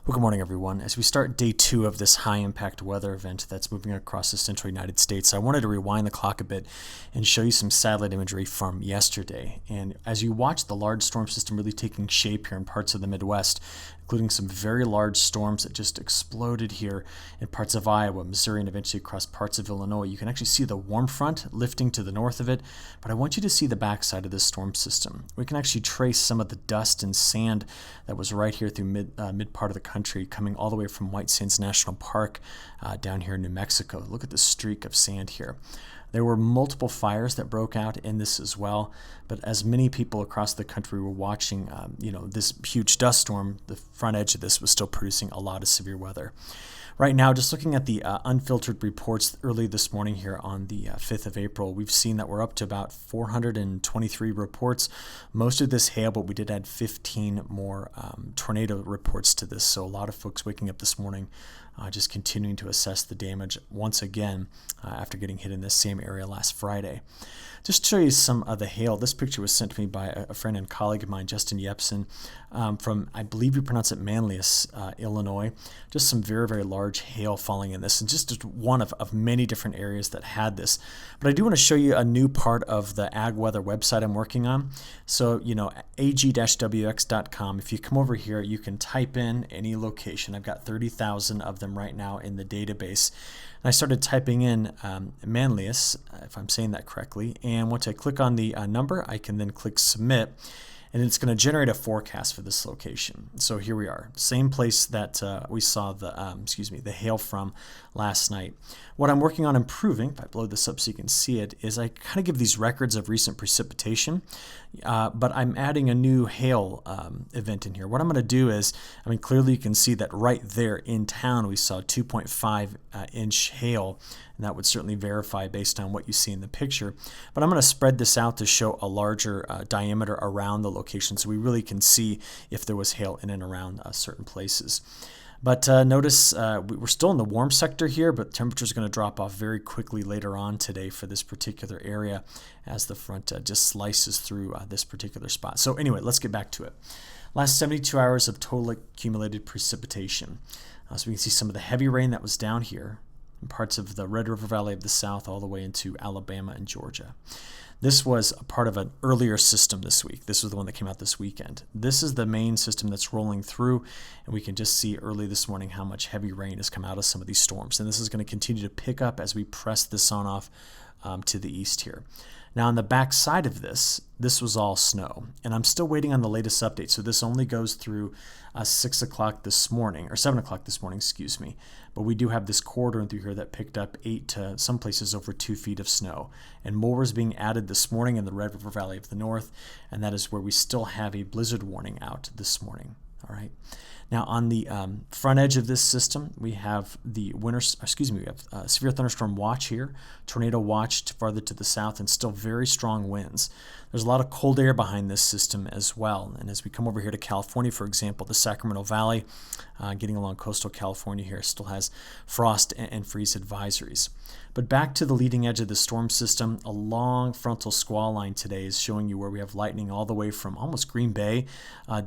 Well, good morning, everyone. As we start day 2 of this high-impact weather event that's moving across the central United States, I wanted to rewind the clock a bit and show you some satellite imagery from yesterday. And as you watch the large storm system really taking shape here in parts of the Midwest, including some very large storms that just exploded here in parts of Iowa, Missouri, and eventually across parts of Illinois, you can actually see the warm front lifting to the north of it, but I want you to see the backside of this storm system. We can actually trace some of the dust and sand that was right here through mid part of the country, coming all the way from White Sands National Park down here in New Mexico. Look at the streak of sand here. There were multiple fires that broke out in this as well, but as many people across the country were watching, this huge dust storm, the front edge of this was still producing a lot of severe weather. Right now, just looking at the unfiltered reports early this morning here on the 5th of April, we've seen that we're up to about 423 reports. Most of this hail, but we did add 15 more tornado reports to this. So a lot of folks waking up this morning just continuing to assess the damage once again after getting hit in this same area last Friday. Just to show you some of the hail, this picture was sent to me by a friend and colleague of mine, Justin Yepsen, from, I believe you pronounce it Manlius, Illinois. Just some very, very large hail falling in this, and just one of many different areas that had this. But I do want to show you a new part of the ag weather website I'm working on. So, ag-wx.com. If you come over here, you can type in any location. I've got 30,000 of them right now in the database. And I started typing in Manlius, if I'm saying that correctly, and once I click on the number, I can then click submit, and it's going to generate a forecast for this location. So here we are, same place that we saw the hail from last night. What I'm working on improving, if I blow this up so you can see it, is I kind of give these records of recent precipitation, but I'm adding a new hail event in here. What I'm going to do is, clearly you can see that right there in town we saw 2.5 inch hail, and that would certainly verify based on what you see in the picture. But I'm going to spread this out to show a larger diameter around the location so we really can see if there was hail in and around certain places. But notice we're still in the warm sector here, but temperatures are going to drop off very quickly later on today for this particular area as the front just slices through this particular spot. So anyway, let's get back to it. Last 72 hours of total accumulated precipitation. So we can see some of the heavy rain that was down here in parts of the Red River Valley of the South all the way into Alabama and Georgia. This was a part of an earlier system this week. This was the one that came out this weekend. This is the main system that's rolling through, and we can just see early this morning how much heavy rain has come out of some of these storms. And this is going to continue to pick up as we press this on off to the east here. Now on the back side of this was all snow, and I'm still waiting on the latest update. So this only goes through 6 o'clock this morning, or 7 o'clock this morning, excuse me. But we do have this corridor through here that picked up 8 to some places over 2 feet of snow. And more is being added this morning in the Red River Valley of the North, and that is where we still have a blizzard warning out this morning. All right. Now on the front edge of this system, we have we have severe thunderstorm watch here, tornado watch farther to the south, and still very strong winds. There's a lot of cold air behind this system as well. And as we come over here to California, for example, the Sacramento Valley, getting along coastal California here, still has frost and freeze advisories. But back to the leading edge of the storm system, a long frontal squall line today is showing you where we have lightning all the way from almost Green Bay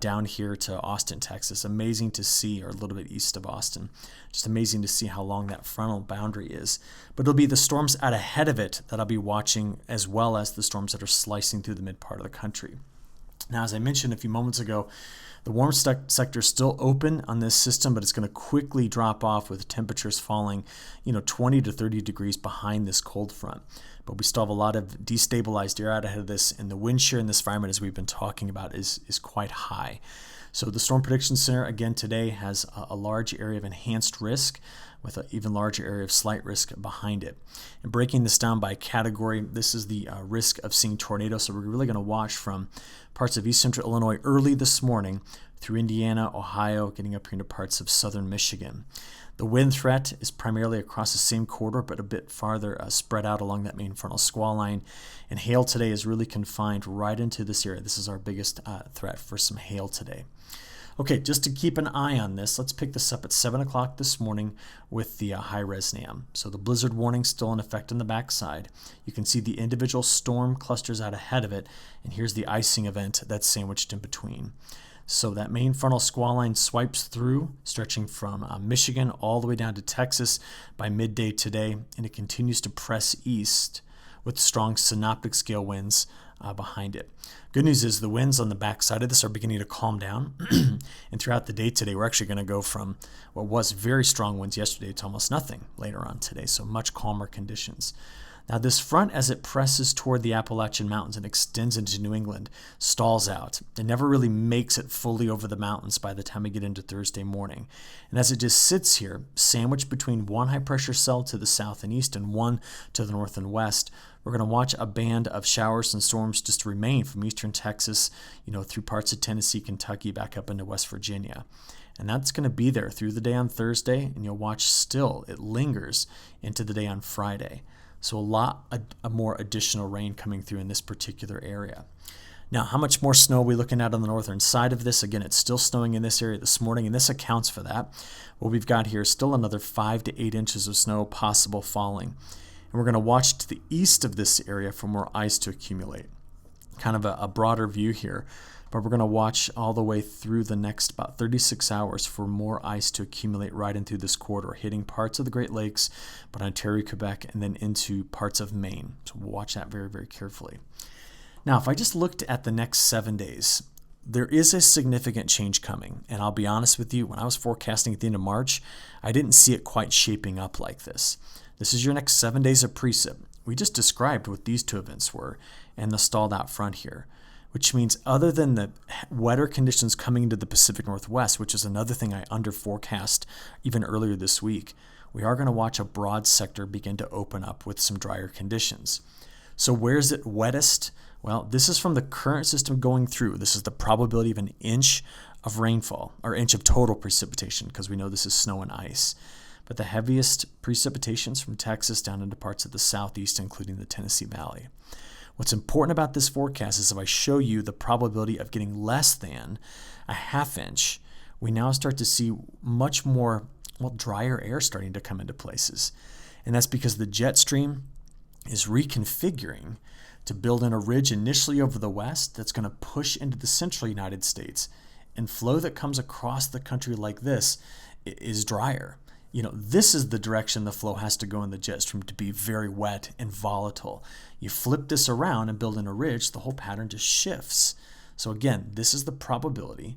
down here to Austin, Texas. Amazing to see, or a little bit east of Austin. Just amazing to see how long that frontal boundary is. But it'll be the storms out ahead of it that I'll be watching, as well as the storms that are slicing through the mid part of the country. Now, as I mentioned a few moments ago, the warm sector is still open on this system, but it's going to quickly drop off with temperatures falling, 20 to 30 degrees behind this cold front. But we still have a lot of destabilized air out ahead of this, and the wind shear in this environment, as we've been talking about, is quite high. So the Storm Prediction Center, again, today has a large area of enhanced risk with an even larger area of slight risk behind it. And breaking this down by category, this is the risk of seeing tornadoes. So we're really going to watch from parts of east central Illinois early this morning through Indiana, Ohio, getting up here into parts of southern Michigan. The wind threat is primarily across the same corridor, but a bit farther spread out along that main frontal squall line. And hail today is really confined right into this area. This is our biggest threat for some hail today. Okay, just to keep an eye on this, let's pick this up at 7 o'clock this morning with the high-res NAM. So the blizzard warning still in effect on the backside. You can see the individual storm clusters out ahead of it, and here's the icing event that's sandwiched in between. So that main frontal squall line swipes through, stretching from Michigan all the way down to Texas by midday today, and it continues to press east with strong synoptic scale winds behind it. Good news is the winds on the backside of this are beginning to calm down, and throughout the day today, we're actually going to go from what was very strong winds yesterday to almost nothing later on today, so much calmer conditions. Now this front, as it presses toward the Appalachian Mountains and extends into New England, stalls out. It never really makes it fully over the mountains by the time we get into Thursday morning. And as it just sits here, sandwiched between one high pressure cell to the south and east and one to the north and west, we're going to watch a band of showers and storms just remain from eastern Texas, through parts of Tennessee, Kentucky, back up into West Virginia. And that's going to be there through the day on Thursday, and you'll watch still it lingers into the day on Friday. So a lot more additional rain coming through in this particular area. Now, how much more snow are we looking at on the northern side of this? Again, it's still snowing in this area this morning, and this accounts for that. What we've got here is still another 5 to 8 inches of snow possible falling. And we're going to watch to the east of this area for more ice to accumulate. Kind of a broader view here, but we're going to watch all the way through the next about 36 hours for more ice to accumulate right in through this corridor, hitting parts of the Great Lakes, but Ontario, Quebec, and then into parts of Maine. So we'll watch that very, very carefully. Now, if I just looked at the next 7 days, there is a significant change coming. And I'll be honest with you, when I was forecasting at the end of March, I didn't see it quite shaping up like this. This is your next 7 days of precip. We just described what these two events were and the stalled out front here, which means other than the wetter conditions coming into the Pacific Northwest, which is another thing I under forecast even earlier this week, we are going to watch a broad sector begin to open up with some drier conditions. So where is it wettest? Well, this is from the current system going through. This is the probability of an inch of rainfall, or inch of total precipitation, because we know this is snow and ice. But the heaviest precipitations from Texas down into parts of the southeast, including the Tennessee Valley. What's important about this forecast is if I show you the probability of getting less than a half inch, we now start to see much more, drier air starting to come into places. And that's because the jet stream is reconfiguring to build in a ridge initially over the west that's going to push into the central United States. And flow that comes across the country like this is drier. This is the direction the flow has to go in the jet stream to be very wet and volatile. You flip this around and build in a ridge, the whole pattern just shifts. So again, this is the probability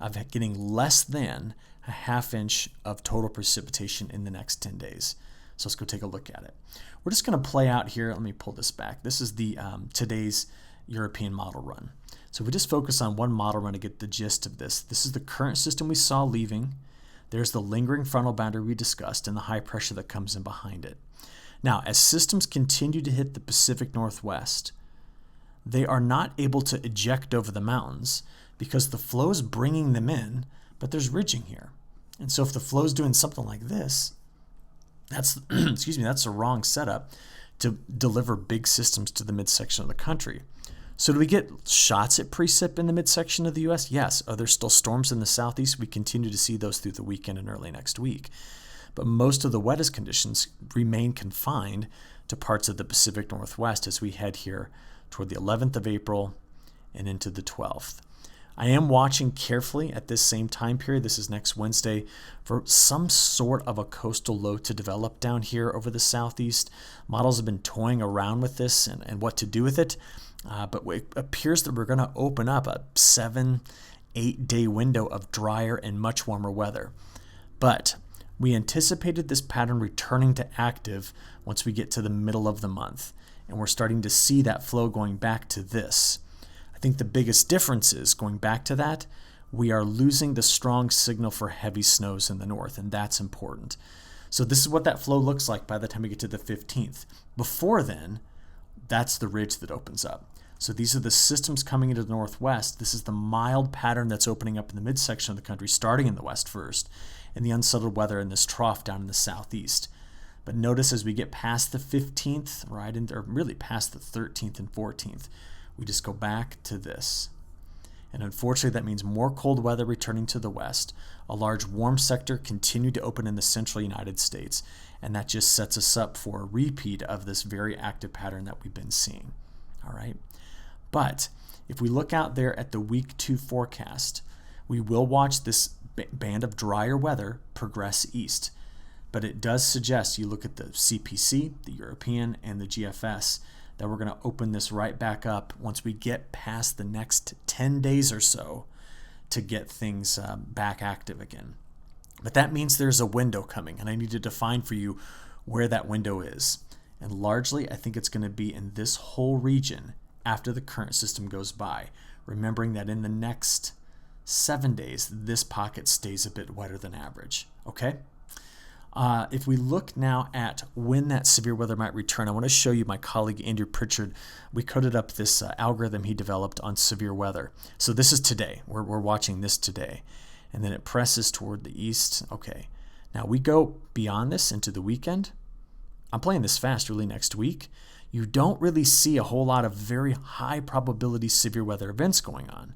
of getting less than a half inch of total precipitation in the next 10 days. So let's go take a look at it. We're just going to play out here. Let me pull this back. This is the today's European model run. So if we just focus on one model run to get the gist of this. This is the current system we saw leaving. There's the lingering frontal boundary we discussed and the high pressure that comes in behind it. Now, as systems continue to hit the Pacific Northwest, they are not able to eject over the mountains because the flow is bringing them in, but there's ridging here. And so if the flow is doing something like this, that's that's the wrong setup to deliver big systems to the midsection of the country. So do we get shots at precip in the midsection of the U.S.? Yes. Are there still storms in the southeast? We continue to see those through the weekend and early next week. But most of the wettest conditions remain confined to parts of the Pacific Northwest as we head here toward the 11th of April and into the 12th. I am watching carefully at this same time period, this is next Wednesday, for some sort of a coastal low to develop down here over the southeast. Models have been toying around with this and what to do with it. But it appears that we're going to open up a 7-8 day window of drier and much warmer weather. But we anticipated this pattern returning to active once we get to the middle of the month. And we're starting to see that flow going back to this. I think the biggest difference is going back to that, we are losing the strong signal for heavy snows in the north, and that's important. So this is what that flow looks like by the time we get to the 15th. Before then, that's the ridge that opens up. So these are the systems coming into the northwest. This is the mild pattern that's opening up in the midsection of the country, starting in the west first, and the unsettled weather in this trough down in the southeast. But notice as we get past the 15th, or really past the 13th and 14th, we just go back to this. And unfortunately, that means more cold weather returning to the west. A large warm sector continued to open in the central United States, and that just sets us up for a repeat of this very active pattern that we've been seeing. All right. But if we look out there at the week 2 forecast, We will watch this band of drier weather progress east, but it does suggest you look at the CPC, the European, and the GFS, that we're going to open this right back up once we get past the next 10 days or so to get things back active again. But that means there's a window coming, and I need to define for you where that window is. And largely, I think it's going to be in this whole region after the current system goes by, remembering that in the next 7 days, this pocket stays a bit wetter than average. Okay? If we look now at when that severe weather might return, I want to show you my colleague Andrew Pritchard. We coded up this algorithm he developed on severe weather. So this is today. We're watching this today. And then it presses toward the east. Okay. Now we go beyond this into the weekend. I'm playing this fast early next week. You don't really see a whole lot of very high probability severe weather events going on.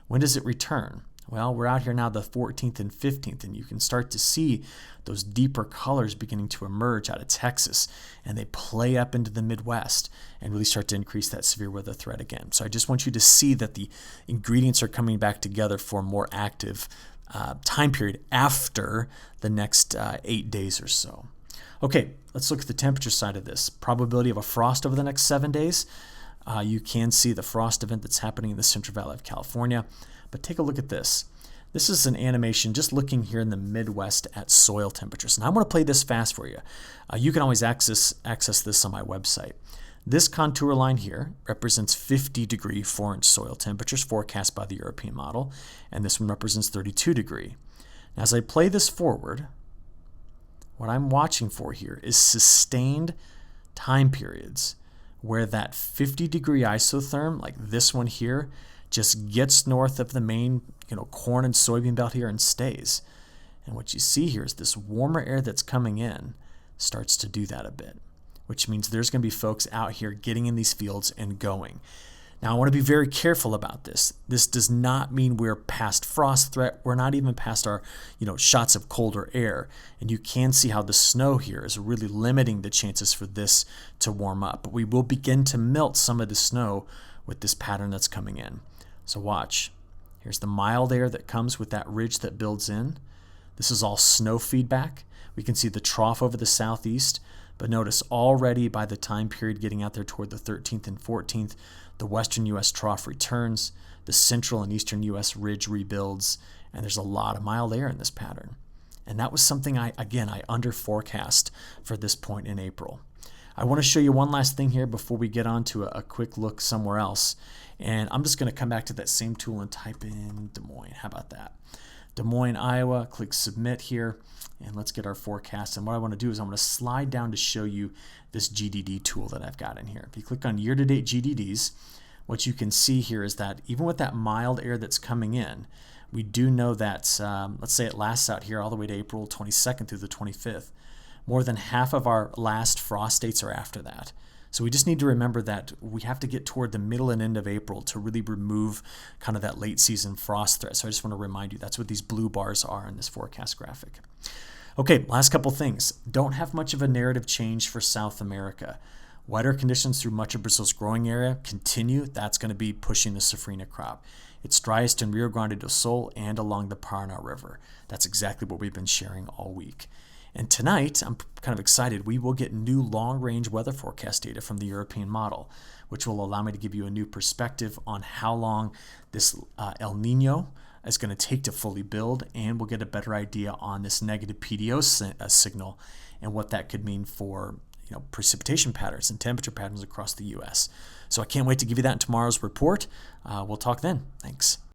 When does it return? Well, we're out here now the 14th and 15th, and you can start to see those deeper colors beginning to emerge out of Texas, and they play up into the Midwest and really start to increase that severe weather threat again. So I just want you to see that the ingredients are coming back together for a more active time period after the next 8 days or so. Okay, let's look at the temperature side of this. Probability of a frost over the next 7 days. You can see the frost event that's happening in the Central Valley of California. But take a look at this. This is an animation just looking here in the Midwest at soil temperatures. And I want to play this fast for you. You can always access this on my website. This contour line here represents 50-degree 4-inch soil temperatures forecast by the European model. And this one represents 32-degree. Now, as I play this forward, what I'm watching for here is sustained time periods where that 50-degree isotherm, like this one here, just gets north of the main corn and soybean belt here and stays. And what you see here is this warmer air that's coming in starts to do that a bit, which means there's going to be folks out here getting in these fields and going. Now, I want to be very careful about this. This does not mean we're past frost threat. We're not even past our shots of colder air. And you can see how the snow here is really limiting the chances for this to warm up. But we will begin to melt some of the snow with this pattern that's coming in. So watch. Here's the mild air that comes with that ridge that builds in. This is all snow feedback. We can see the trough over the southeast. But notice already by the time period getting out there toward the 13th and 14th, the western U.S. trough returns, the central and eastern U.S. ridge rebuilds, and there's a lot of mild air in this pattern. And that was something I under forecast for this point in April. I want to show you one last thing here before we get on to a quick look somewhere else. And I'm just going to come back to that same tool and type in Des Moines. How about that? Des Moines, Iowa. Click Submit here. And let's get our forecast. And what I want to do is I'm going to slide down to show you this GDD tool that I've got in here. If you click on year-to-date GDDs, what you can see here is that even with that mild air that's coming in, we do know that, let's say it lasts out here all the way to April 22nd through the 25th. More than half of our last frost dates are after that. So we just need to remember that we have to get toward the middle and end of April to really remove kind of that late season frost threat. So I just want to remind you that's what these blue bars are in this forecast graphic. Okay, last couple things. Don't have much of a narrative change for South America. Wetter conditions through much of Brazil's growing area continue. That's going to be pushing the safrinha crop. It's driest in Rio Grande do Sul and along the Paraná River. That's exactly what we've been sharing all week. And tonight, I'm kind of excited, we will get new long-range weather forecast data from the European model, which will allow me to give you a new perspective on how long this El Nino is going to take to fully build, and we'll get a better idea on this negative PDO signal and what that could mean for precipitation patterns and temperature patterns across the U.S. So I can't wait to give you that in tomorrow's report. We'll talk then. Thanks.